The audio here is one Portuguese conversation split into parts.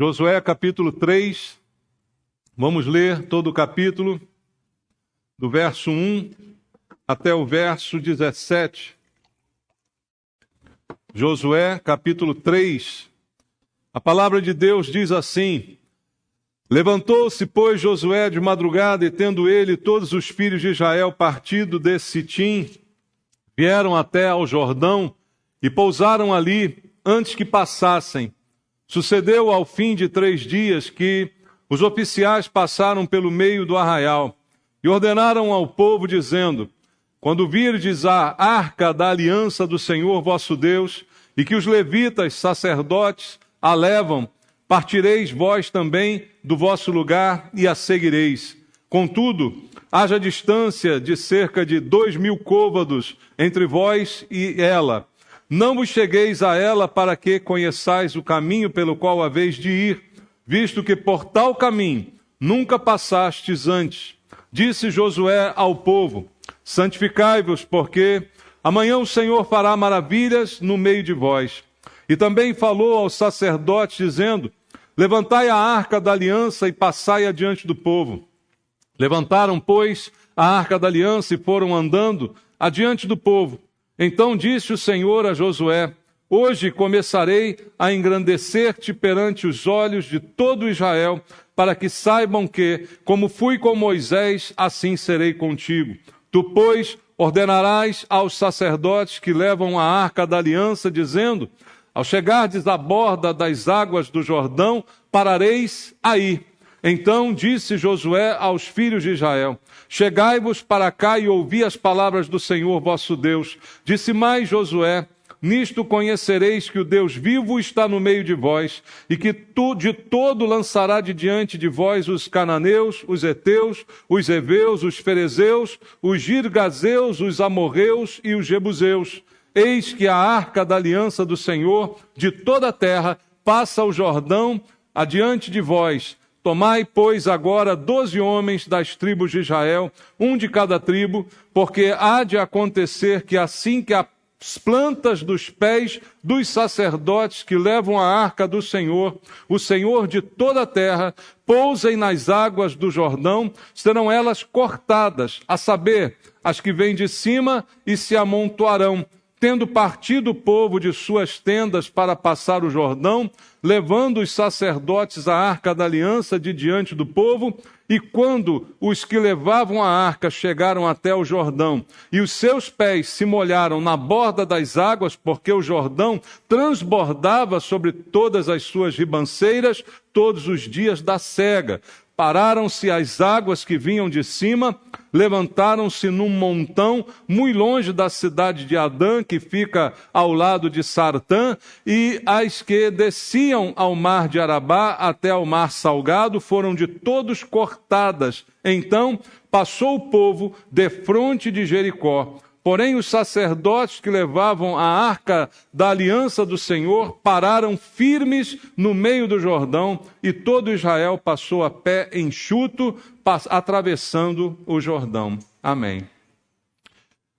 Josué capítulo 3, vamos ler todo o capítulo, do verso 1 até o verso 17. Josué capítulo 3, a palavra de Deus diz assim: Levantou-se, pois, Josué de madrugada, e tendo ele todos os filhos de Israel partido de Sitim, vieram até ao Jordão e pousaram ali antes que passassem. Sucedeu ao fim de 3 dias que os oficiais passaram pelo meio do arraial e ordenaram ao povo, dizendo: Quando virdes a arca da aliança do Senhor vosso Deus, e que os levitas, sacerdotes, a levam, partireis vós também do vosso lugar e a seguireis. Contudo, haja distância de cerca de 2.000 côvados entre vós e ela. Não vos chegueis a ela para que conheçais o caminho pelo qual haveis de ir, visto que por tal caminho nunca passastes antes. Disse Josué ao povo: Santificai-vos, porque amanhã o Senhor fará maravilhas no meio de vós. E também falou aos sacerdotes, dizendo: Levantai a arca da aliança e passai adiante do povo. Levantaram, pois, a arca da aliança e foram andando adiante do povo. Então disse o Senhor a Josué: Hoje começarei a engrandecer-te perante os olhos de todo Israel, para que saibam que, como fui com Moisés, assim serei contigo. Tu, pois, ordenarás aos sacerdotes que levam a arca da aliança, dizendo: Ao chegardes à borda das águas do Jordão, parareis aí. Então disse Josué aos filhos de Israel: Chegai-vos para cá e ouvi as palavras do Senhor vosso Deus. Disse mais Josué: Nisto conhecereis que o Deus vivo está no meio de vós, e que de todo lançará de diante de vós os cananeus, os heteus, os heveus, os ferezeus, os girgazeus, os amorreus e os jebuseus. Eis que a arca da aliança do Senhor de toda a terra passa o Jordão adiante de vós. Tomai, pois, agora 12 homens das tribos de Israel, um de cada tribo, porque há de acontecer que assim que as plantas dos pés dos sacerdotes que levam a arca do Senhor, o Senhor de toda a terra, pousem nas águas do Jordão, serão elas cortadas, a saber, as que vêm de cima, e se amontoarão. Tendo partido o povo de suas tendas para passar o Jordão, levando os sacerdotes a arca da aliança de diante do povo, e quando os que levavam a arca chegaram até o Jordão, e os seus pés se molharam na borda das águas, porque o Jordão transbordava sobre todas as suas ribanceiras todos os dias da sega, pararam-se as águas que vinham de cima, levantaram-se num montão muito longe da cidade de Adã, que fica ao lado de Sartã, e as que desciam ao mar de Arabá até ao mar salgado foram de todos cortadas. Então passou o povo defronte de Jericó. Porém, os sacerdotes que levavam a arca da aliança do Senhor pararam firmes no meio do Jordão, e todo Israel passou a pé enxuto, atravessando o Jordão. Amém.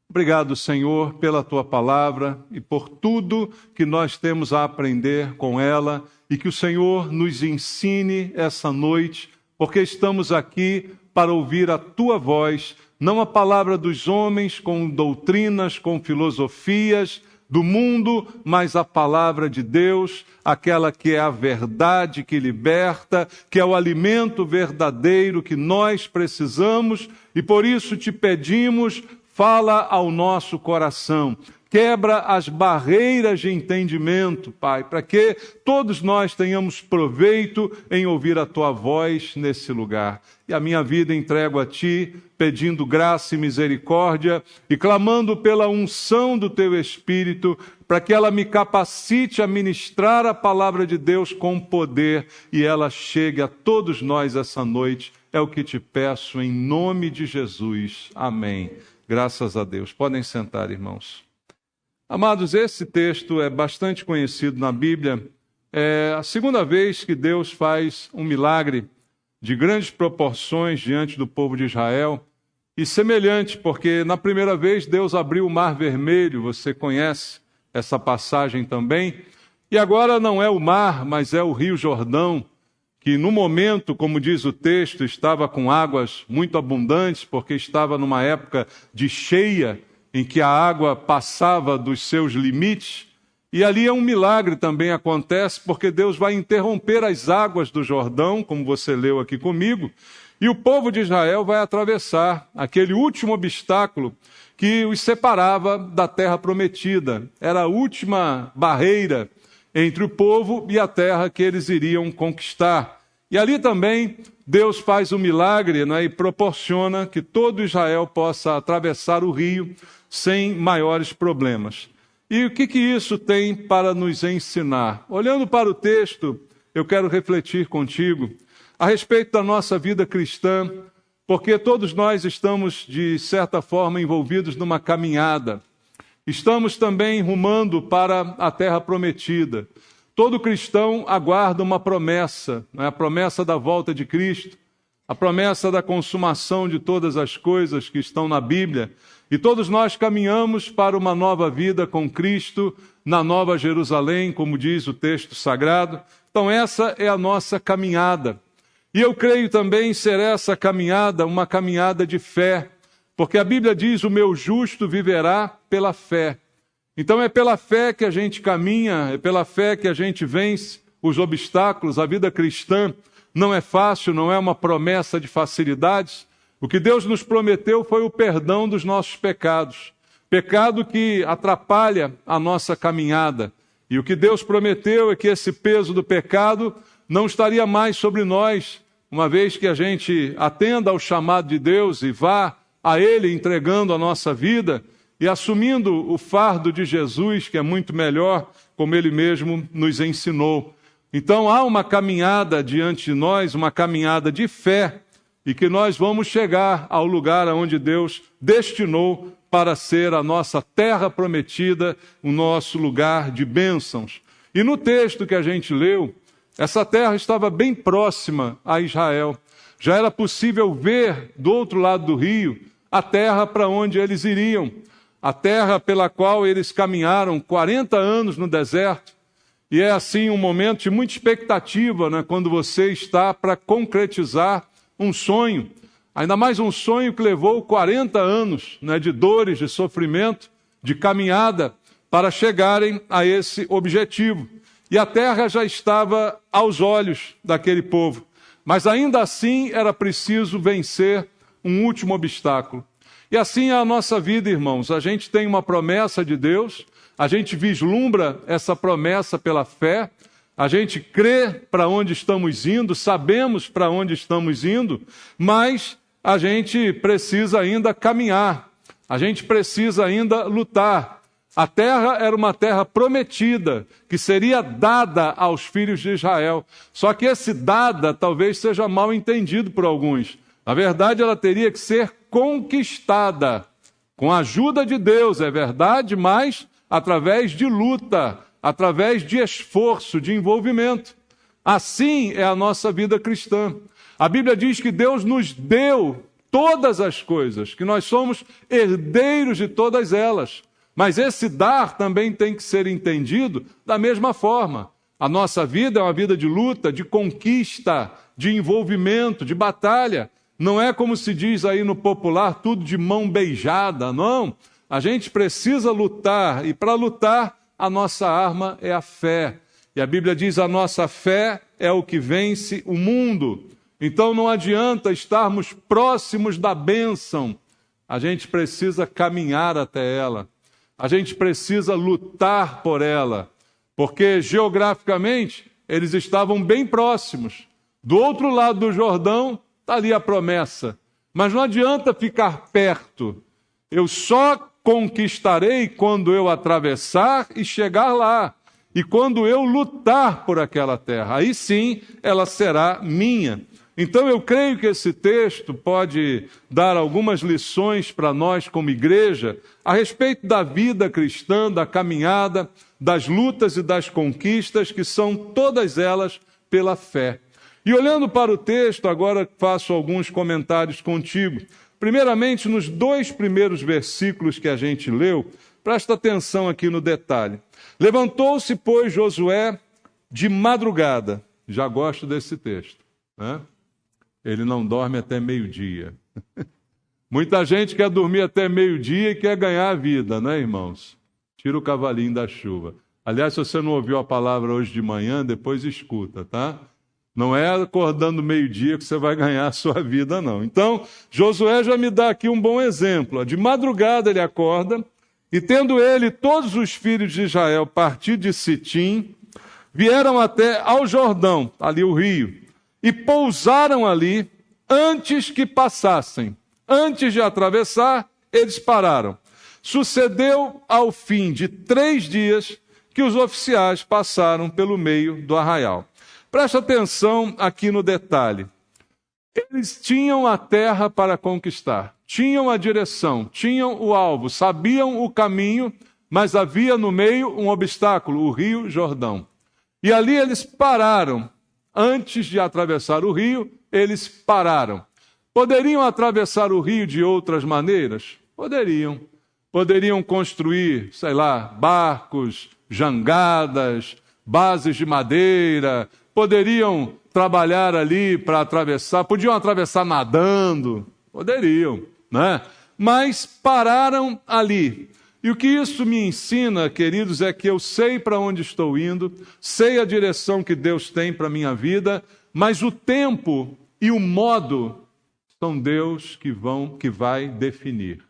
Obrigado, Senhor, pela Tua palavra e por tudo que nós temos a aprender com ela, e que o Senhor nos ensine essa noite, porque estamos aqui para ouvir a Tua voz, não a palavra dos homens com doutrinas, com filosofias do mundo, mas a palavra de Deus, aquela que é a verdade que liberta, que é o alimento verdadeiro que nós precisamos, e por isso te pedimos, fala ao nosso coração. Quebra as barreiras de entendimento, Pai, para que todos nós tenhamos proveito em ouvir a Tua voz nesse lugar. E a minha vida entrego a Ti, pedindo graça e misericórdia e clamando pela unção do Teu Espírito, para que ela me capacite a ministrar a palavra de Deus com poder e ela chegue a todos nós essa noite. É o que te peço em nome de Jesus. Amém. Graças a Deus. Podem sentar, irmãos. Amados, esse texto é bastante conhecido na Bíblia. É a segunda vez que Deus faz um milagre de grandes proporções diante do povo de Israel. E semelhante, porque na primeira vez Deus abriu o Mar Vermelho, você conhece essa passagem também. E agora não é o mar, mas é o Rio Jordão, que no momento, como diz o texto, estava com águas muito abundantes, porque estava numa época de cheia, em que a água passava dos seus limites. E ali um milagre também acontece, porque Deus vai interromper as águas do Jordão, como você leu aqui comigo, e o povo de Israel vai atravessar aquele último obstáculo que os separava da terra prometida. Era a última barreira entre o povo e a terra que eles iriam conquistar. E ali também Deus faz um milagre, né, e proporciona que todo Israel possa atravessar o rio sem maiores problemas. E o que isso tem para nos ensinar? Olhando para o texto, eu quero refletir contigo a respeito da nossa vida cristã, porque todos nós estamos, de certa forma, envolvidos numa caminhada. Estamos também rumando para a terra prometida. Todo cristão aguarda uma promessa, né? A promessa da volta de Cristo, a promessa da consumação de todas as coisas que estão na Bíblia. E todos nós caminhamos para uma nova vida com Cristo na Nova Jerusalém, como diz o texto sagrado. Então essa é a nossa caminhada. E eu creio também ser essa caminhada uma caminhada de fé, porque a Bíblia diz: o meu justo viverá pela fé. Então é pela fé que a gente caminha, é pela fé que a gente vence os obstáculos. A vida cristã não é fácil, não é uma promessa de facilidades. O que Deus nos prometeu foi o perdão dos nossos pecados, pecado que atrapalha a nossa caminhada. E o que Deus prometeu é que esse peso do pecado não estaria mais sobre nós, uma vez que a gente atenda ao chamado de Deus e vá a Ele entregando a nossa vida e assumindo o fardo de Jesus, que é muito melhor, como Ele mesmo nos ensinou. Então há uma caminhada diante de nós, uma caminhada de fé, e que nós vamos chegar ao lugar onde Deus destinou para ser a nossa terra prometida, o nosso lugar de bênçãos. E no texto que a gente leu, essa terra estava bem próxima a Israel. Já era possível ver do outro lado do rio a terra para onde eles iriam, a terra pela qual eles caminharam 40 anos no deserto. E é assim um momento de muita expectativa, né, quando você está para concretizar um sonho, ainda mais um sonho que levou 40 anos, né, de dores, de sofrimento, de caminhada, para chegarem a esse objetivo. E a terra já estava aos olhos daquele povo, mas ainda assim era preciso vencer um último obstáculo. E assim é a nossa vida, irmãos. A gente tem uma promessa de Deus, a gente vislumbra essa promessa pela fé, a gente crê para onde estamos indo, sabemos para onde estamos indo, mas a gente precisa ainda caminhar, a gente precisa ainda lutar. A terra era uma terra prometida, que seria dada aos filhos de Israel. Só que esse dada talvez seja mal entendido por alguns. Na verdade, ela teria que ser conquistada, com a ajuda de Deus, é verdade, mas através de luta, através de esforço, de envolvimento. Assim é a nossa vida cristã. A Bíblia diz que Deus nos deu todas as coisas, que nós somos herdeiros de todas elas. Mas esse dar também tem que ser entendido da mesma forma. A nossa vida é uma vida de luta, de conquista, de envolvimento, de batalha. Não é como se diz aí no popular, tudo de mão beijada, não. A gente precisa lutar, e para lutar, a nossa arma é a fé. E a Bíblia diz: a nossa fé é o que vence o mundo. Então não adianta estarmos próximos da bênção. A gente precisa caminhar até ela. A gente precisa lutar por ela. Porque geograficamente eles estavam bem próximos. Do outro lado do Jordão está ali a promessa. Mas não adianta ficar perto. Eu só conquistarei quando eu atravessar e chegar lá. E quando eu lutar por aquela terra. Aí sim ela será minha. Então eu creio que esse texto pode dar algumas lições para nós como igreja a respeito da vida cristã, da caminhada, das lutas e das conquistas, que são todas elas pela fé. E olhando para o texto, agora faço alguns comentários contigo. Primeiramente, nos 2 primeiros versículos que a gente leu, presta atenção aqui no detalhe. Levantou-se, pois, Josué de madrugada. Já gosto desse texto, né? Ele não dorme até meio-dia. Muita gente quer dormir até meio-dia e quer ganhar a vida, né, irmãos? Tira o cavalinho da chuva. Aliás, se você não ouviu a palavra hoje de manhã, depois escuta, tá? Não é acordando meio-dia que você vai ganhar a sua vida, não. Então, Josué já me dá aqui um bom exemplo. De madrugada ele acorda, e tendo ele todos os filhos de Israel partido de Sitim, vieram até ao Jordão, ali o rio, e pousaram ali antes que passassem. Antes de atravessar, eles pararam. Sucedeu ao fim de 3 dias que os oficiais passaram pelo meio do arraial. Presta atenção aqui no detalhe. Eles tinham a terra para conquistar, tinham a direção, tinham o alvo, sabiam o caminho, mas havia no meio um obstáculo, o rio Jordão. E ali eles pararam. Antes de atravessar o rio, eles pararam. Poderiam atravessar o rio de outras maneiras? Poderiam. Poderiam construir, sei lá, barcos, jangadas, bases de madeira. Poderiam trabalhar ali para atravessar. Podiam atravessar nadando. Poderiam, né? Mas pararam ali. E o que isso me ensina, queridos, é que eu sei para onde estou indo, sei a direção que Deus tem para a minha vida, mas o tempo e o modo são Deus que vai definir.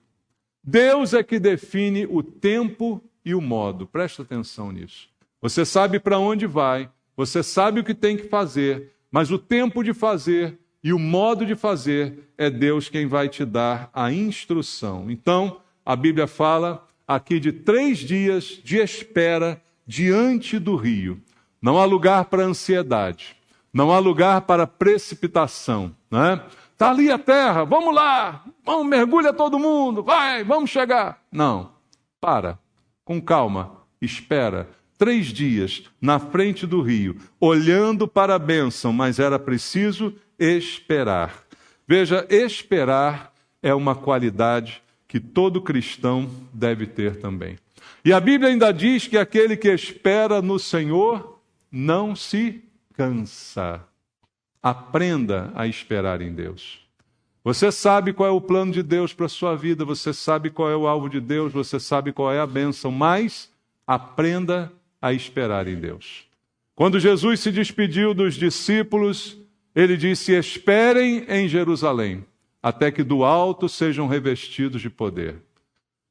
Deus é que define o tempo e o modo. Presta atenção nisso. Você sabe para onde vai, você sabe o que tem que fazer, mas o tempo de fazer e o modo de fazer é Deus quem vai te dar a instrução. Então, a Bíblia fala aqui de 3 dias de espera diante do rio. Não há lugar para ansiedade, não há lugar para precipitação, né? Está ali a terra, vamos lá, vamos, mergulha todo mundo, vai, vamos chegar. Não, para, com calma, espera. 3 dias na frente do rio, olhando para a bênção, mas era preciso esperar. Veja, esperar é uma qualidade que todo cristão deve ter também. E a Bíblia ainda diz que aquele que espera no Senhor não se cansa. Aprenda a esperar em Deus. Você sabe qual é o plano de Deus para a sua vida, você sabe qual é o alvo de Deus, você sabe qual é a bênção, mas aprenda a esperar em Deus. Quando Jesus se despediu dos discípulos, ele disse: esperem em Jerusalém, até que do alto sejam revestidos de poder.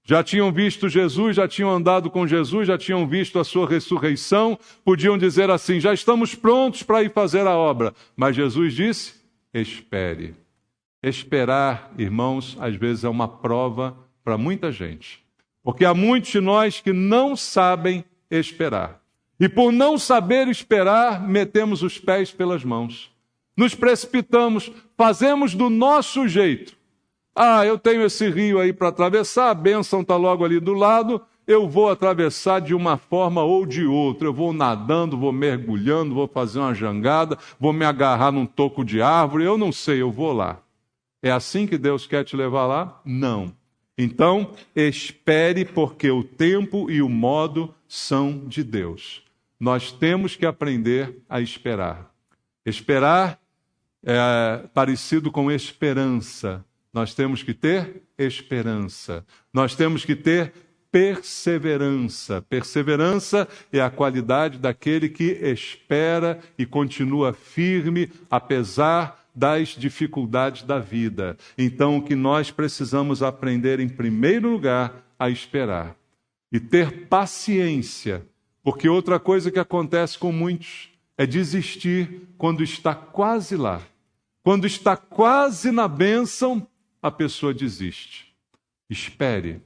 Já tinham visto Jesus, já tinham andado com Jesus, já tinham visto a sua ressurreição, podiam dizer assim: já estamos prontos para ir fazer a obra. Mas Jesus disse: espere. Esperar, irmãos, às vezes é uma prova para muita gente. Porque há muitos de nós que não sabem esperar. E por não saber esperar, metemos os pés pelas mãos. Nos precipitamos, fazemos do nosso jeito. Ah, eu tenho esse rio aí para atravessar, a bênção está logo ali do lado, eu vou atravessar de uma forma ou de outra. Eu vou nadando, vou mergulhando, vou fazer uma jangada, vou me agarrar num toco de árvore, eu não sei, eu vou lá. É assim que Deus quer te levar lá? Não. Então, espere, porque o tempo e o modo são de Deus. Nós temos que aprender a esperar. Esperar é parecido com esperança. Nós temos que ter esperança. Nós temos que ter perseverança. Perseverança é a qualidade daquele que espera e continua firme, apesar das dificuldades da vida. Então, o que nós precisamos aprender, em primeiro lugar, a esperar. E ter paciência. Porque outra coisa que acontece com muitos é desistir quando está quase lá. Quando está quase na bênção, a pessoa desiste. Espere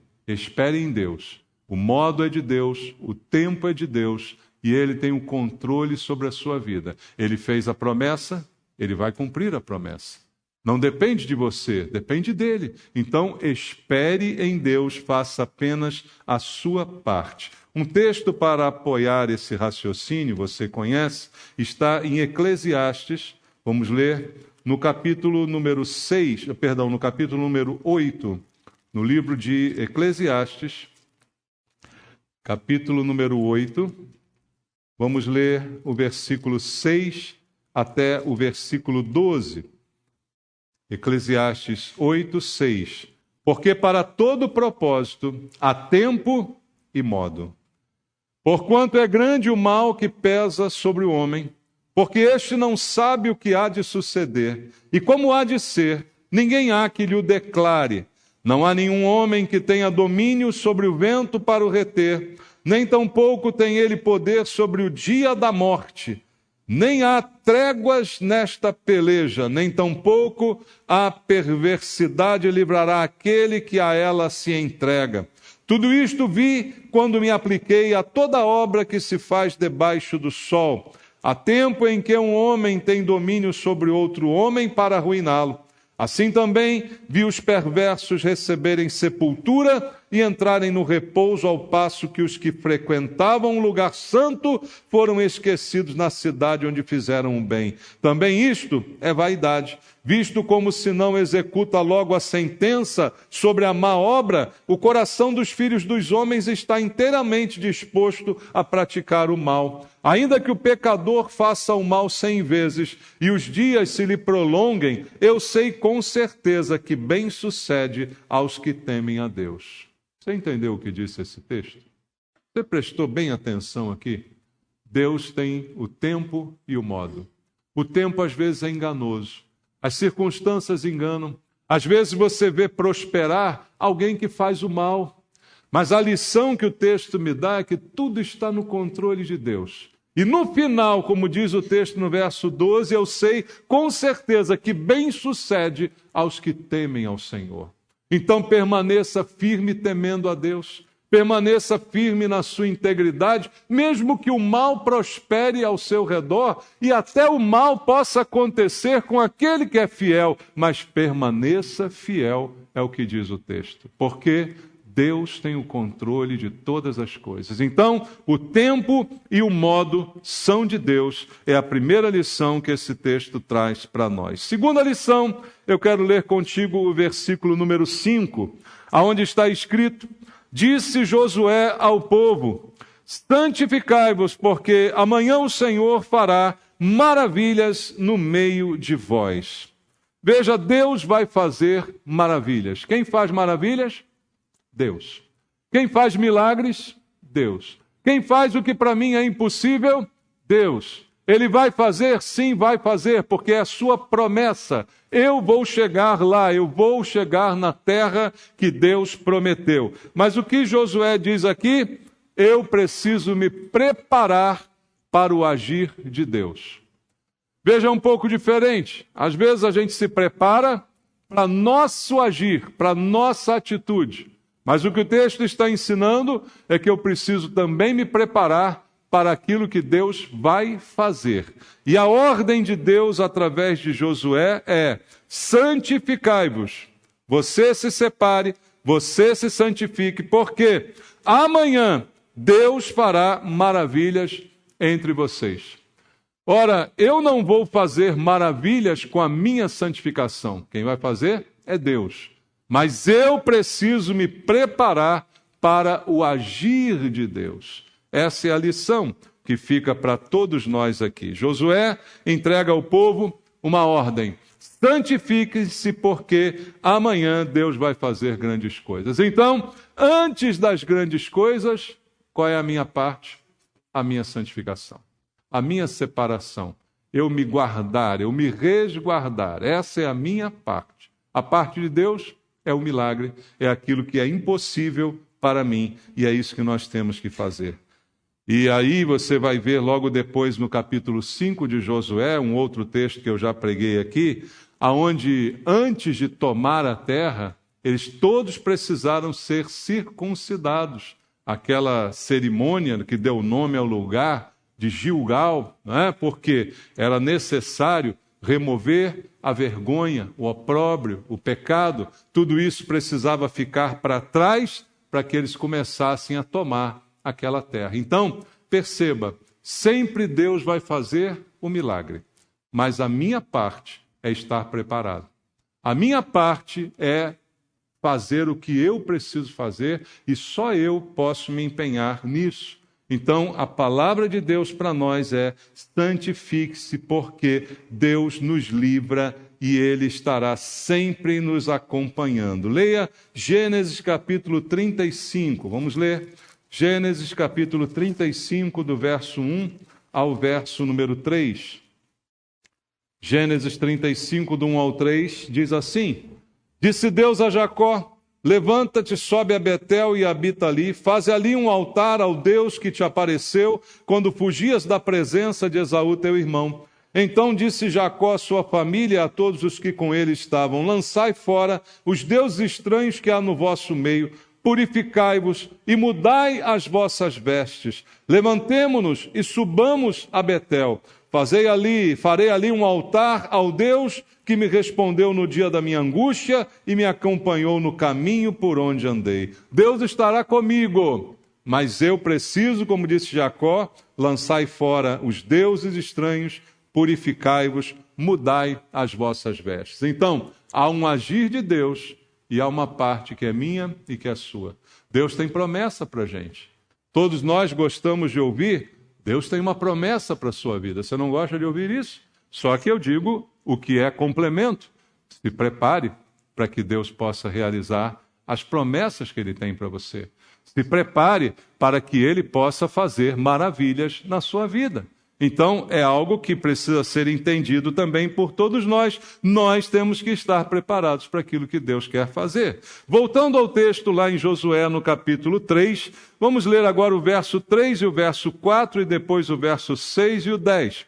em Deus. O modo é de Deus, o tempo é de Deus, e Ele tem o controle sobre a sua vida. Ele fez a promessa, Ele vai cumprir a promessa. Não depende de você, depende dele. Então, espere em Deus, faça apenas a sua parte. Um texto para apoiar esse raciocínio, você conhece, está em Eclesiastes. Vamos ler no capítulo número 8, no livro de Eclesiastes, capítulo número 8. Vamos ler o versículo 6 até o versículo 12. Eclesiastes 8, 6. Porque para todo propósito há tempo e modo. Porquanto é grande o mal que pesa sobre o homem, porque este não sabe o que há de suceder, e como há de ser, ninguém há que lhe o declare. Não há nenhum homem que tenha domínio sobre o vento para o reter, nem tampouco tem ele poder sobre o dia da morte. Nem há tréguas nesta peleja, nem tampouco a perversidade livrará aquele que a ela se entrega. Tudo isto vi quando me apliquei a toda obra que se faz debaixo do sol. Há tempo em que um homem tem domínio sobre outro homem para arruiná-lo. Assim também vi os perversos receberem sepultura e entrarem no repouso, ao passo que os que frequentavam o lugar santo foram esquecidos na cidade onde fizeram o bem. Também isto é vaidade. Visto como se não executa logo a sentença sobre a má obra, o coração dos filhos dos homens está inteiramente disposto a praticar o mal. Ainda que o pecador faça o mal 100 vezes e os dias se lhe prolonguem, eu sei com certeza que bem sucede aos que temem a Deus. Você entendeu o que disse esse texto? Você prestou bem atenção aqui? Deus tem o tempo e o modo. O tempo às vezes é enganoso. As circunstâncias enganam. Às vezes você vê prosperar alguém que faz o mal. Mas a lição que o texto me dá é que tudo está no controle de Deus. E no final, como diz o texto no verso 12, eu sei com certeza que bem sucede aos que temem ao Senhor. Então permaneça firme temendo a Deus. Permaneça firme na sua integridade, mesmo que o mal prospere ao seu redor e até o mal possa acontecer com aquele que é fiel, mas permaneça fiel, é o que diz o texto, porque Deus tem o controle de todas as coisas. Então, o tempo e o modo são de Deus, é a primeira lição que esse texto traz para nós. Segunda lição, eu quero ler contigo o versículo número 5, aonde está escrito: disse Josué ao povo: santificai-vos, porque amanhã o Senhor fará maravilhas no meio de vós. Veja, Deus vai fazer maravilhas. Quem faz maravilhas? Deus. Quem faz milagres? Deus. Quem faz o que para mim é impossível? Deus. Ele vai fazer? Sim, vai fazer, porque é a sua promessa. Eu vou chegar lá, eu vou chegar na terra que Deus prometeu. Mas o que Josué diz aqui? Eu preciso me preparar para o agir de Deus. Veja, um pouco diferente. Às vezes a gente se prepara para nosso agir, para nossa atitude. Mas o que o texto está ensinando é que eu preciso também me preparar para aquilo que Deus vai fazer. E a ordem de Deus através de Josué é: santificai-vos. Você se separe, você se santifique, porque amanhã Deus fará maravilhas entre vocês. Ora, eu não vou fazer maravilhas com a minha santificação. Quem vai fazer é Deus. Mas eu preciso me preparar para o agir de Deus. Essa é a lição que fica para todos nós aqui. Josué entrega ao povo uma ordem: santifiquem-se, porque amanhã Deus vai fazer grandes coisas. Então, antes das grandes coisas, qual é a minha parte? A minha santificação, a minha separação. Eu me guardar, eu me resguardar. Essa é a minha parte. A parte de Deus é o milagre, é aquilo que é impossível para mim, e é isso que nós temos que fazer. E aí você vai ver logo depois no capítulo 5 de Josué, um outro texto que eu já preguei aqui, aonde antes de tomar a terra, eles todos precisaram ser circuncidados. Aquela cerimônia que deu nome ao lugar de Gilgal, né? Porque era necessário remover a vergonha, o opróbrio, o pecado. Tudo isso precisava ficar para trás para que eles começassem a tomar aquela terra. Então, perceba, sempre Deus vai fazer o milagre, mas a minha parte é estar preparado. A minha parte é fazer o que eu preciso fazer e só eu posso me empenhar nisso. Então, a palavra de Deus para nós é: santifique-se, porque Deus nos livra e Ele estará sempre nos acompanhando. Leia Gênesis capítulo 35, vamos ler. Gênesis capítulo 35, do verso 1 ao verso número 3. Gênesis 35, do 1 ao 3, diz assim: Disse Deus a Jacó: Levanta-te, sobe a Betel e habita ali, faze ali um altar ao Deus que te apareceu quando fugias da presença de Esaú teu irmão. Então disse Jacó à sua família e a todos os que com ele estavam: Lançai fora os deuses estranhos que há no vosso meio, purificai-vos e mudai as vossas vestes. Levantemo-nos e subamos a Betel. Farei ali um altar ao Deus que me respondeu no dia da minha angústia e me acompanhou no caminho por onde andei. Deus estará comigo, mas eu preciso, como disse Jacó, lançai fora os deuses estranhos, purificai-vos, mudai as vossas vestes. Então, há um agir de Deus e há uma parte que é minha e que é sua. Deus tem promessa para a gente. Todos nós gostamos de ouvir: Deus tem uma promessa para a sua vida. Você não gosta de ouvir isso? Só que eu digo o que é complemento. Se prepare para que Deus possa realizar as promessas que Ele tem para você. Se prepare para que Ele possa fazer maravilhas na sua vida. Então, é algo que precisa ser entendido também por todos nós. Nós temos que estar preparados para aquilo que Deus quer fazer. Voltando ao texto lá em Josué, no capítulo 3, vamos ler agora o verso 3 e o verso 4 e depois o verso 6 e o 10.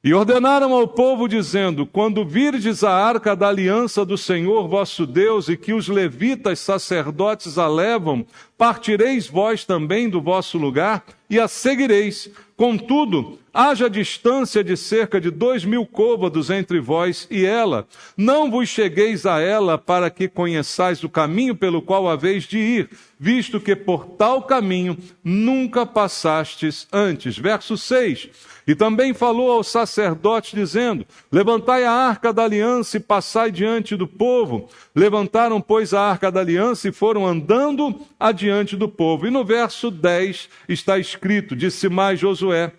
E ordenaram ao povo, dizendo: Quando virdes a arca da aliança do Senhor vosso Deus, e que os levitas sacerdotes a levam, partireis vós também do vosso lugar, e a seguireis. Contudo, haja distância de cerca de 2.000 côvados entre vós e ela. Não vos chegueis a ela, para que conheçais o caminho pelo qual haveis de ir, visto que por tal caminho nunca passastes antes. Verso 6. E também falou aos sacerdotes, dizendo: Levantai a arca da aliança e passai diante do povo. Levantaram, pois, a arca da aliança e foram andando adiante do povo. E no verso 10 está escrito: Disse mais Josué: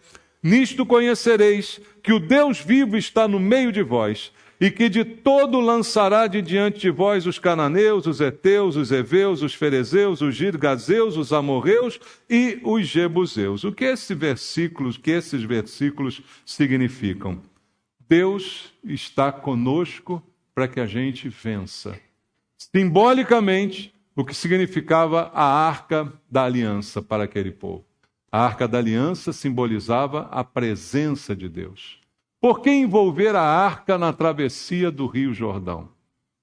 Nisto conhecereis que o Deus vivo está no meio de vós, e que de todo lançará de diante de vós os cananeus, os heteus, os heveus, os ferezeus, os girgazeus, os amorreus e os jebuseus. O que esses versículos significam? Deus está conosco para que a gente vença. Simbolicamente, o que significava a arca da aliança para aquele povo. A arca da aliança simbolizava a presença de Deus. Por que envolver a arca na travessia do Rio Jordão?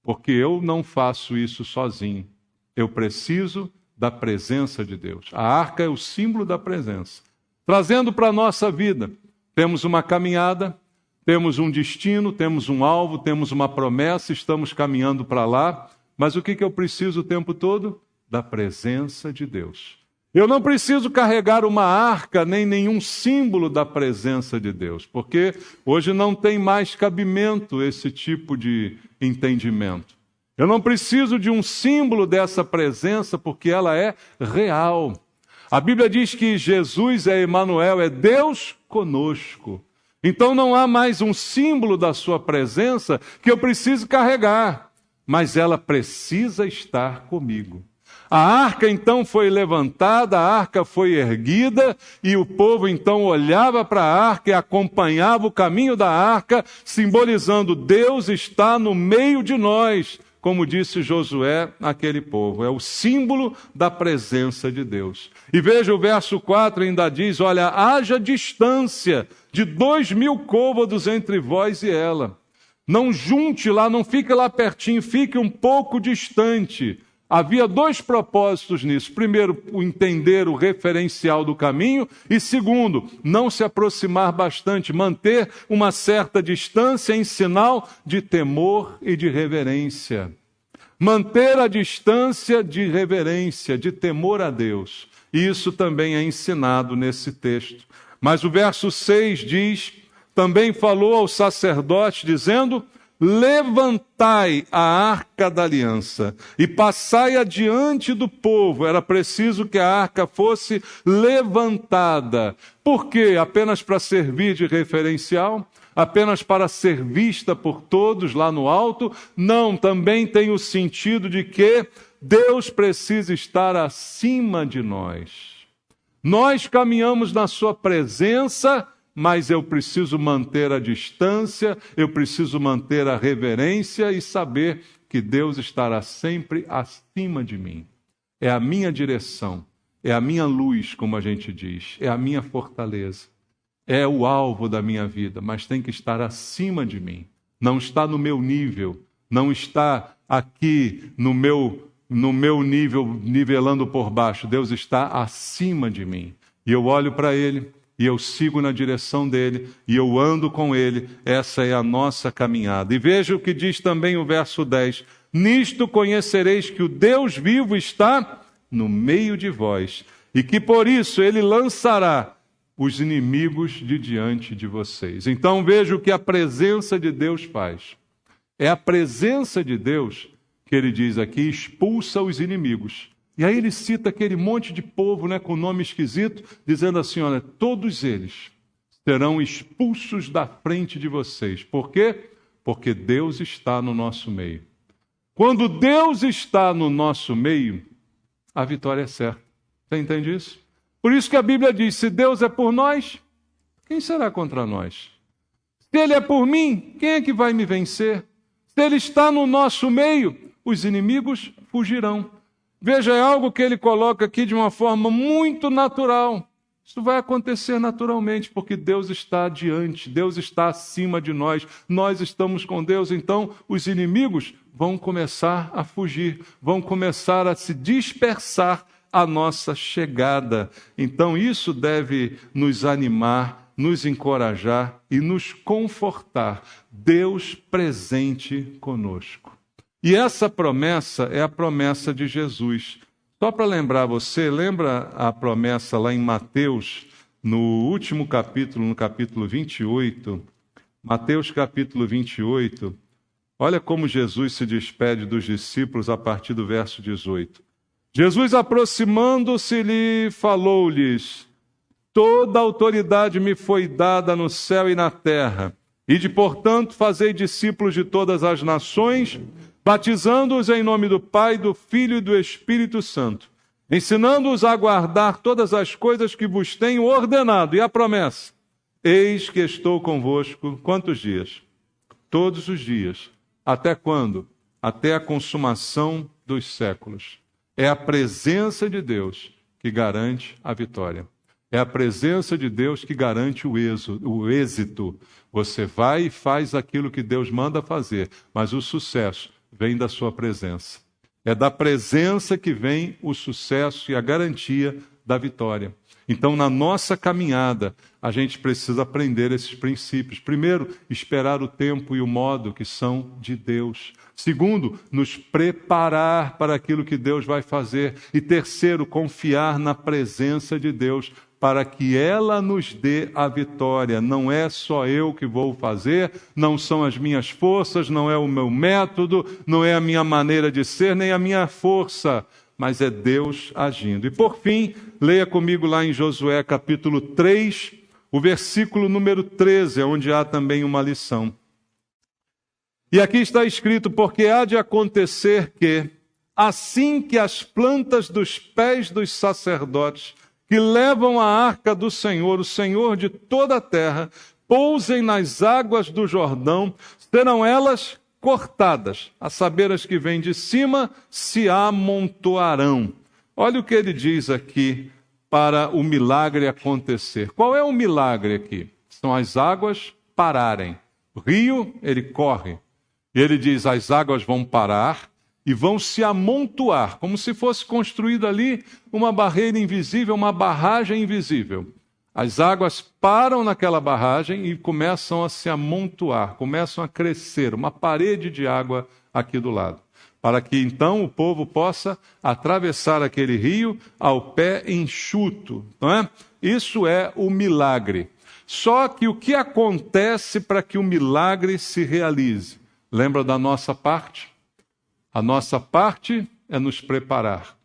Porque eu não faço isso sozinho. Eu preciso da presença de Deus. A arca é o símbolo da presença. Trazendo para a nossa vida, temos uma caminhada, temos um destino, temos um alvo, temos uma promessa, estamos caminhando para lá. Mas o que eu preciso o tempo todo? Da presença de Deus. Eu não preciso carregar uma arca nem nenhum símbolo da presença de Deus, porque hoje não tem mais cabimento esse tipo de entendimento. Eu não preciso de um símbolo dessa presença, porque ela é real. A Bíblia diz que Jesus é Emanuel, é Deus conosco. Então não há mais um símbolo da sua presença que eu preciso carregar, mas ela precisa estar comigo. A arca então foi levantada, a arca foi erguida, e o povo então olhava para a arca e acompanhava o caminho da arca, simbolizando: Deus está no meio de nós, como disse Josué àquele povo. É o símbolo da presença de Deus. E veja o verso 4 ainda diz: olha, haja distância de 2.000 côvados entre vós e ela. Não junte lá, não fique lá pertinho, fique um pouco distante. Havia dois propósitos nisso. Primeiro, entender o referencial do caminho. E segundo, não se aproximar bastante, manter uma certa distância em sinal de temor e de reverência. Manter a distância de reverência, de temor a Deus. E isso também é ensinado nesse texto. Mas o verso 6 diz: também falou aos sacerdotes, dizendo: levantai a arca da aliança e passai adiante do povo. Era preciso que a arca fosse levantada. Por quê? Apenas para servir de referencial? Apenas para ser vista por todos lá no alto? Não, também tem o sentido de que Deus precisa estar acima de nós. Nós caminhamos na sua presença, mas eu preciso manter a distância, eu preciso manter a reverência e saber que Deus estará sempre acima de mim. É a minha direção, é a minha luz, como a gente diz, é a minha fortaleza, é o alvo da minha vida, mas tem que estar acima de mim. Não está no meu nível, não está aqui no meu nível, nivelando por baixo. Deus está acima de mim. E eu olho para Ele, e eu sigo na direção dele, e eu ando com ele. Essa é a nossa caminhada. E veja o que diz também o verso 10. Nisto conhecereis que o Deus vivo está no meio de vós, e que por isso ele lançará os inimigos de diante de vocês. Então veja o que a presença de Deus faz. É a presença de Deus que ele diz aqui, expulsa os inimigos. E aí ele cita aquele monte de povo, com nome esquisito, dizendo assim, olha, todos eles serão expulsos da frente de vocês. Por quê? Porque Deus está no nosso meio. Quando Deus está no nosso meio, a vitória é certa. Você entende isso? Por isso que a Bíblia diz, se Deus é por nós, quem será contra nós? Se Ele é por mim, quem é que vai me vencer? Se Ele está no nosso meio, os inimigos fugirão. Veja, é algo que ele coloca aqui de uma forma muito natural. Isso vai acontecer naturalmente, porque Deus está adiante, Deus está acima de nós, nós estamos com Deus, então os inimigos vão começar a fugir, vão começar a se dispersar à nossa chegada. Então isso deve nos animar, nos encorajar e nos confortar. Deus presente conosco. E essa promessa é a promessa de Jesus. Só para lembrar você, lembra a promessa lá em Mateus, no último capítulo, no capítulo 28? Mateus capítulo 28. Olha como Jesus se despede dos discípulos a partir do verso 18. Jesus, aproximando-se, lhe falou-lhes: toda autoridade me foi dada no céu e na terra. Ide, portanto, fazei discípulos de todas as nações, batizando-os em nome do Pai, do Filho e do Espírito Santo, ensinando-os a guardar todas as coisas que vos tenho ordenado. E a promessa: eis que estou convosco, quantos dias? Todos os dias. Até quando? Até a consumação dos séculos. É a presença de Deus que garante a vitória. É a presença de Deus que garante o êxito. Você vai e faz aquilo que Deus manda fazer, mas o sucesso vem da sua presença. É da presença que vem o sucesso e a garantia da vitória. Então, na nossa caminhada, a gente precisa aprender esses princípios. Primeiro, esperar o tempo e o modo que são de Deus. Segundo, nos preparar para aquilo que Deus vai fazer. E terceiro, confiar na presença de Deus para que ela nos dê a vitória. Não é só eu que vou fazer, não são as minhas forças, não é o meu método, não é a minha maneira de ser, nem a minha força, mas é Deus agindo. E por fim, leia comigo lá em Josué capítulo 3, o versículo número 13, onde há também uma lição. E aqui está escrito: porque há de acontecer que, assim que as plantas dos pés dos sacerdotes que levam a arca do Senhor, o Senhor de toda a terra, pousem nas águas do Jordão, serão elas cortadas, a saber, as que vêm de cima se amontoarão. Olha o que ele diz aqui para o milagre acontecer. Qual é o milagre aqui? São as águas pararem. O rio, ele corre. E ele diz, as águas vão parar e vão se amontoar, como se fosse construída ali uma barreira invisível, uma barragem invisível. As águas param naquela barragem e começam a se amontoar, começam a crescer, uma parede de água aqui do lado, para que então o povo possa atravessar aquele rio ao pé enxuto, não é? Isso é o milagre. Só que o que acontece para que o milagre se realize? Lembra da nossa parte? A nossa parte é nos preparar,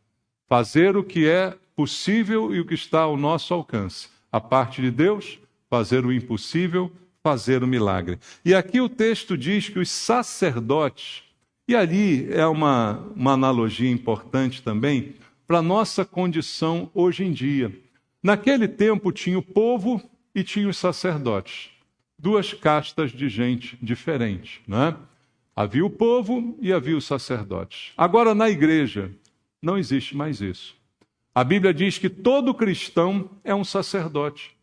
fazer o que é possível e o que está ao nosso alcance. A parte de Deus, fazer o impossível, fazer o milagre. E aqui o texto diz que os sacerdotes, e ali é uma analogia importante também para a nossa condição hoje em dia. Naquele tempo tinha o povo e tinha os sacerdotes. Duas castas de gente diferente, né? Havia o povo e havia os sacerdotes. Agora, na igreja, não existe mais isso. A Bíblia diz que todo cristão é um sacerdote.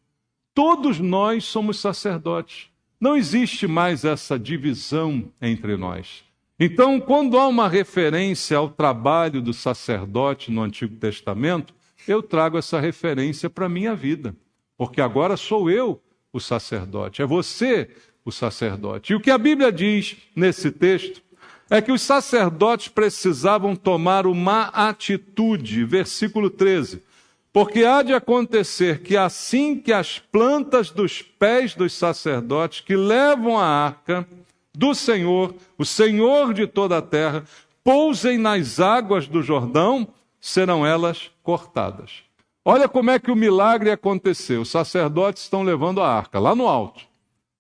Todos nós somos sacerdotes. Não existe mais essa divisão entre nós. Então, quando há uma referência ao trabalho do sacerdote no Antigo Testamento, eu trago essa referência para a minha vida. Porque agora sou eu o sacerdote, é você o sacerdote. E o que a Bíblia diz nesse texto é que os sacerdotes precisavam tomar uma atitude. Versículo 13. Porque há de acontecer que assim que as plantas dos pés dos sacerdotes que levam a arca do Senhor, o Senhor de toda a terra, pousem nas águas do Jordão, serão elas cortadas. Olha como é que o milagre aconteceu. Os sacerdotes estão levando a arca lá no alto.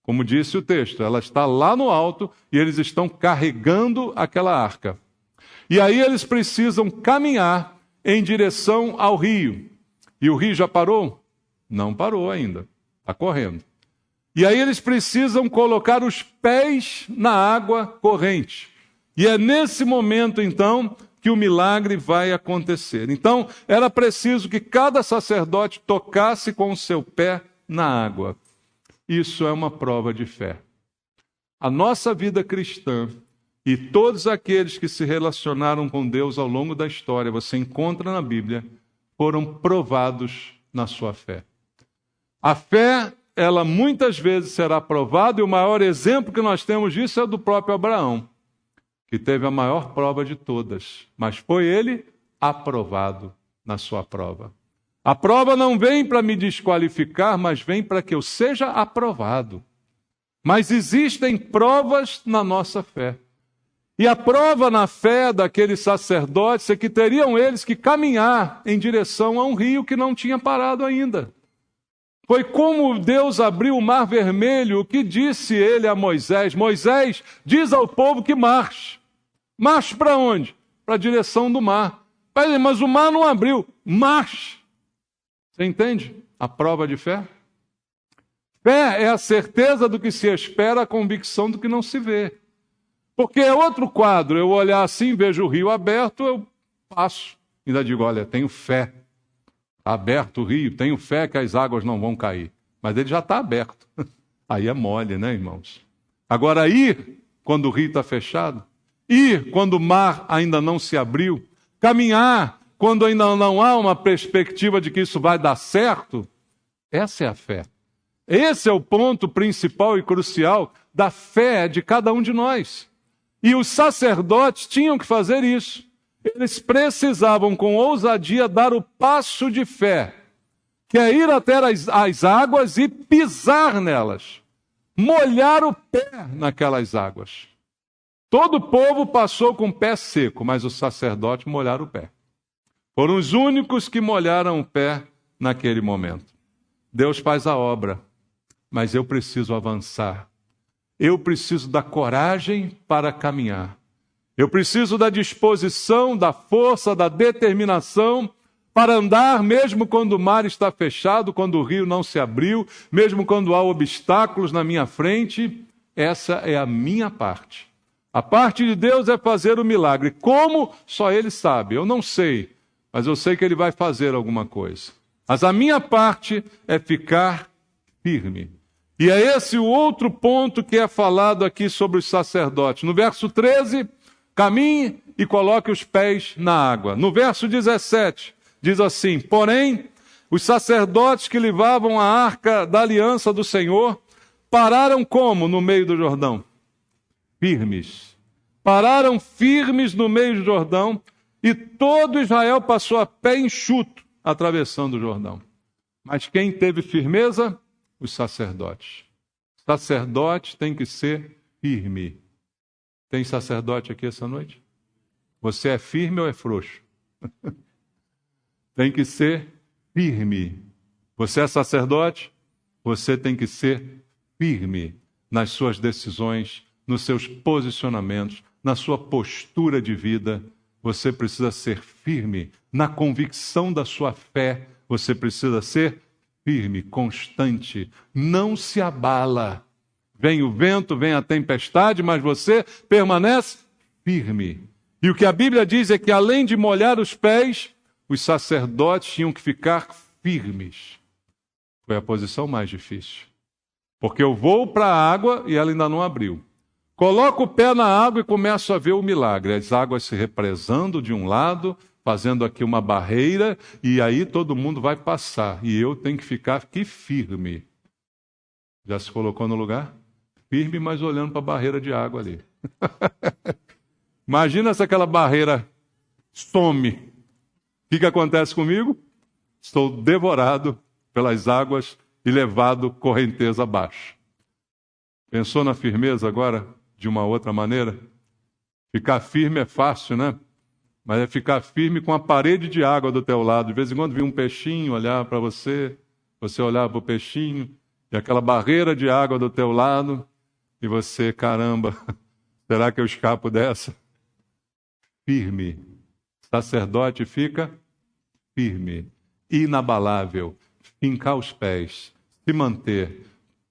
Como disse o texto, ela está lá no alto e eles estão carregando aquela arca. E aí eles precisam caminhar em direção ao rio. E o rio já parou? Não parou ainda. Está correndo. E aí eles precisam colocar os pés na água corrente. E é nesse momento, então, que o milagre vai acontecer. Então, era preciso que cada sacerdote tocasse com o seu pé na água. Isso é uma prova de fé. A nossa vida cristã e todos aqueles que se relacionaram com Deus ao longo da história, você encontra na Bíblia, foram provados na sua fé. A fé, ela muitas vezes será provada, e o maior exemplo que nós temos disso é o do próprio Abraão, que teve a maior prova de todas, mas foi ele aprovado na sua prova. A prova não vem para me desqualificar, mas vem para que eu seja aprovado. Mas existem provas na nossa fé. E a prova na fé daqueles sacerdotes é que teriam eles que caminhar em direção a um rio que não tinha parado ainda. Foi como Deus abriu o mar vermelho, o que disse ele a Moisés: Moisés, diz ao povo que marche. Marche para onde? Para a direção do mar. Mas o mar não abriu. Marche. Você entende a prova de fé? Fé é a certeza do que se espera, a convicção do que não se vê. Porque é outro quadro, eu olhar assim, vejo o rio aberto, eu passo. Ainda digo, olha, tenho fé. Está aberto o rio, tenho fé que as águas não vão cair. Mas ele já está aberto. Aí é mole, né, irmãos? Agora, ir quando o rio está fechado, ir quando o mar ainda não se abriu, caminhar quando ainda não há uma perspectiva de que isso vai dar certo, essa é a fé. Esse é o ponto principal e crucial da fé de cada um de nós. E os sacerdotes tinham que fazer isso. Eles precisavam, com ousadia, dar o passo de fé, que é ir até as águas e pisar nelas, molhar o pé naquelas águas. Todo o povo passou com o pé seco, mas os sacerdotes molharam o pé. Foram os únicos que molharam o pé naquele momento. Deus faz a obra, mas eu preciso avançar. Eu preciso da coragem para caminhar. Eu preciso da disposição, da força, da determinação para andar, mesmo quando o mar está fechado, quando o rio não se abriu, mesmo quando há obstáculos na minha frente. Essa é a minha parte. A parte de Deus é fazer o milagre. Como? Só Ele sabe. Eu não sei, mas eu sei que Ele vai fazer alguma coisa. Mas a minha parte é ficar firme. E é esse o outro ponto que é falado aqui sobre os sacerdotes. No verso 13, caminhe e coloque os pés na água. No verso 17, diz assim: porém, os sacerdotes que levavam a arca da aliança do Senhor pararam como no meio do Jordão? Firmes. Pararam firmes no meio do Jordão, e todo Israel passou a pé enxuto, atravessando o Jordão. Mas quem teve firmeza? Os sacerdotes. Sacerdote tem que ser firme. Tem sacerdote aqui essa noite? Você é firme ou é frouxo? Tem que ser firme. Você é sacerdote? Você tem que ser firme nas suas decisões, nos seus posicionamentos, na sua postura de vida. Você precisa ser firme na convicção da sua fé. Você precisa ser firme, constante. Não se abala. Vem o vento, vem a tempestade, mas você permanece firme. E o que a Bíblia diz é que, além de molhar os pés, os sacerdotes tinham que ficar firmes. Foi a posição mais difícil. Porque eu vou para a água e ela ainda não abriu. Coloco o pé na água e começo a ver o milagre. As águas se represando de um lado, fazendo aqui uma barreira, e aí todo mundo vai passar. E eu tenho que ficar aqui firme. Já se colocou no lugar? Firme, mas olhando para a barreira de água ali. Imagina se aquela barreira some. O que acontece comigo? Estou devorado pelas águas e levado correnteza abaixo. Pensou na firmeza agora de uma outra maneira? Ficar firme é fácil, né? Mas é ficar firme com a parede de água do teu lado. De vez em quando vir um peixinho olhar para você, você olhar para o peixinho, e aquela barreira de água do teu lado, e você, caramba, será que eu escapo dessa? Firme. Sacerdote fica firme, inabalável, fincar os pés, se manter,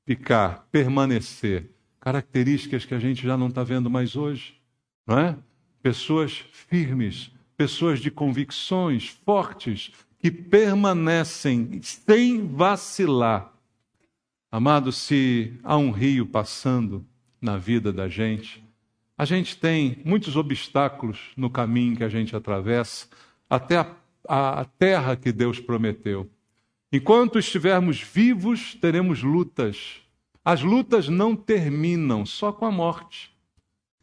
ficar, permanecer. Características que a gente já não está vendo mais hoje, não é? Pessoas firmes, pessoas de convicções fortes, que permanecem sem vacilar. Amado, se há um rio passando na vida da gente, a gente tem muitos obstáculos no caminho que a gente atravessa, até a terra que Deus prometeu. Enquanto estivermos vivos, teremos lutas. As lutas não terminam só com a morte.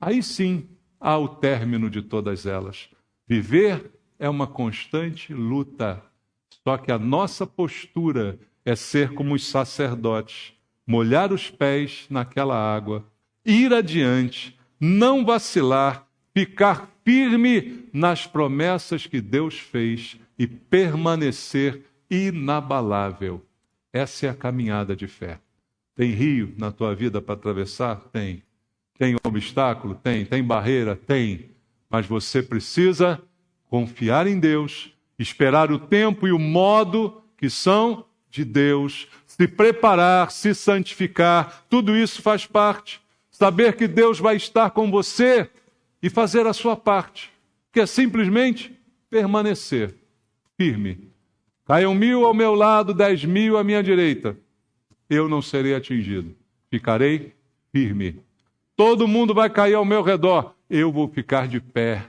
Aí sim há o término de todas elas. Viver é uma constante luta. Só que a nossa postura é ser como os sacerdotes, molhar os pés naquela água, ir adiante, não vacilar, ficar firme nas promessas que Deus fez e permanecer inabalável. Essa é a caminhada de fé. Tem rio na tua vida para atravessar? Tem. Tem obstáculo? Tem. Tem barreira? Tem. Mas você precisa confiar em Deus, esperar o tempo e o modo que são de Deus, se preparar, se santificar, tudo isso faz parte. Saber que Deus vai estar com você e fazer a sua parte, que é simplesmente permanecer firme. Caiam 1000 ao meu lado, 10.000 à minha direita. Eu não serei atingido. Ficarei firme. Todo mundo vai cair ao meu redor. Eu vou ficar de pé.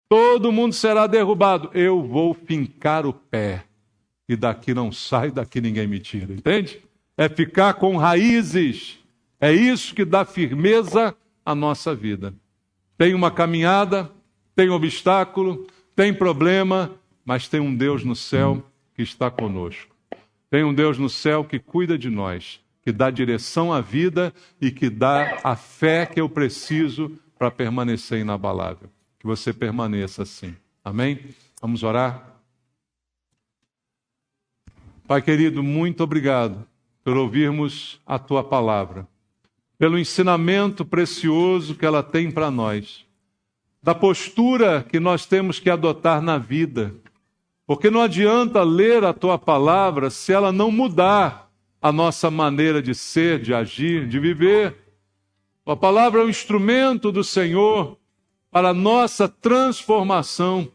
Todo mundo será derrubado. Eu vou fincar o pé. E daqui não sai, daqui ninguém me tira. Entende? É ficar com raízes. É isso que dá firmeza à nossa vida. Tem uma caminhada, tem obstáculo, tem problema, mas tem um Deus no céu que está conosco. Tem um Deus no céu que cuida de nós, que dá direção à vida e que dá a fé que eu preciso para permanecer inabalável. Que você permaneça assim. Amém? Vamos orar? Pai querido, muito obrigado por ouvirmos a Tua palavra, pelo ensinamento precioso que ela tem para nós, da postura que nós temos que adotar na vida, porque não adianta ler a Tua palavra se ela não mudar a nossa maneira de ser, de agir, de viver. A palavra é um instrumento do Senhor para a nossa transformação.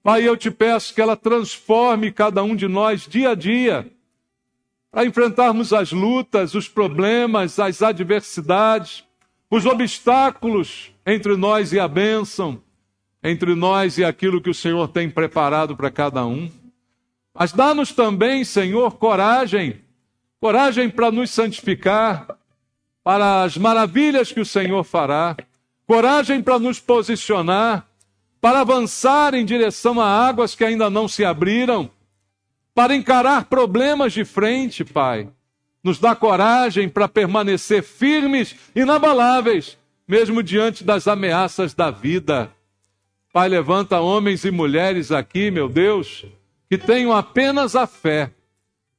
Pai, eu te peço que ela transforme cada um de nós dia a dia, para enfrentarmos as lutas, os problemas, as adversidades, os obstáculos entre nós e a bênção, entre nós e aquilo que o Senhor tem preparado para cada um. Mas dá-nos também, Senhor, coragem para nos santificar, para as maravilhas que o Senhor fará, coragem para nos posicionar, para avançar em direção a águas que ainda não se abriram, para encarar problemas de frente, Pai. Nos dá coragem para permanecer firmes, inabaláveis, mesmo diante das ameaças da vida. Pai, levanta homens e mulheres aqui, meu Deus, que tenham apenas a fé,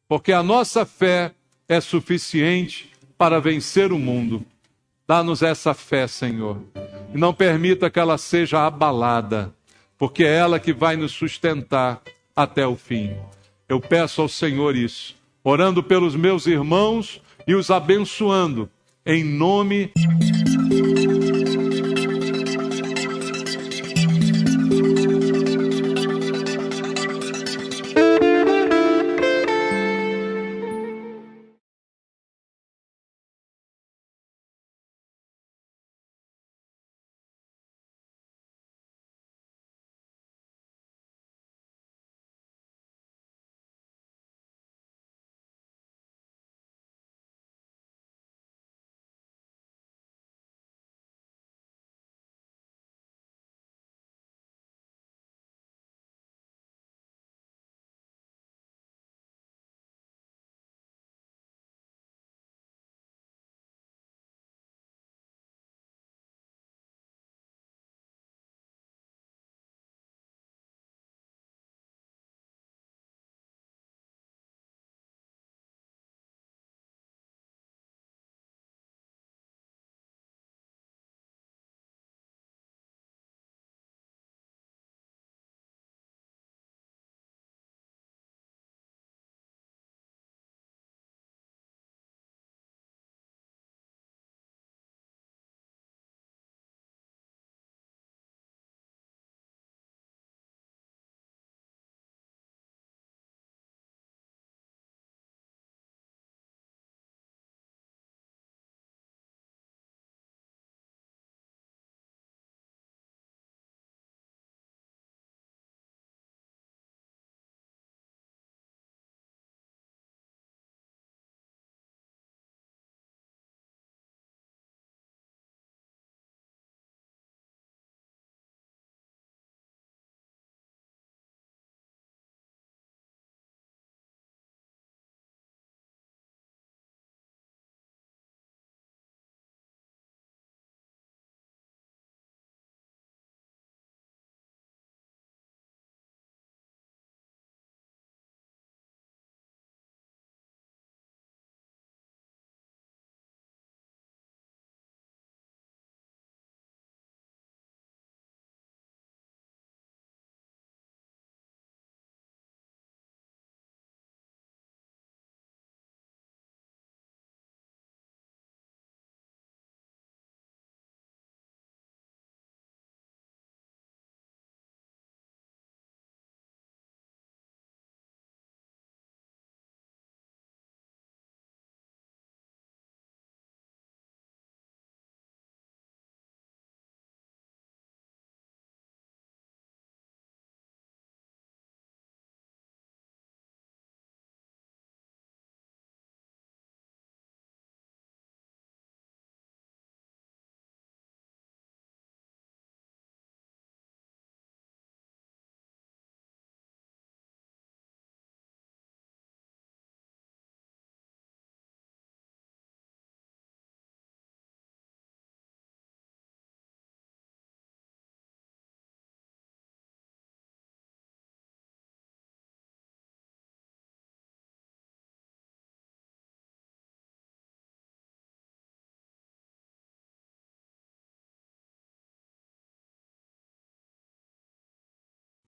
porque a nossa fé é suficiente para vencer o mundo. Dá-nos essa fé, Senhor, e não permita que ela seja abalada, porque é ela que vai nos sustentar até o fim. Eu peço ao Senhor isso, orando pelos meus irmãos e os abençoando, em nome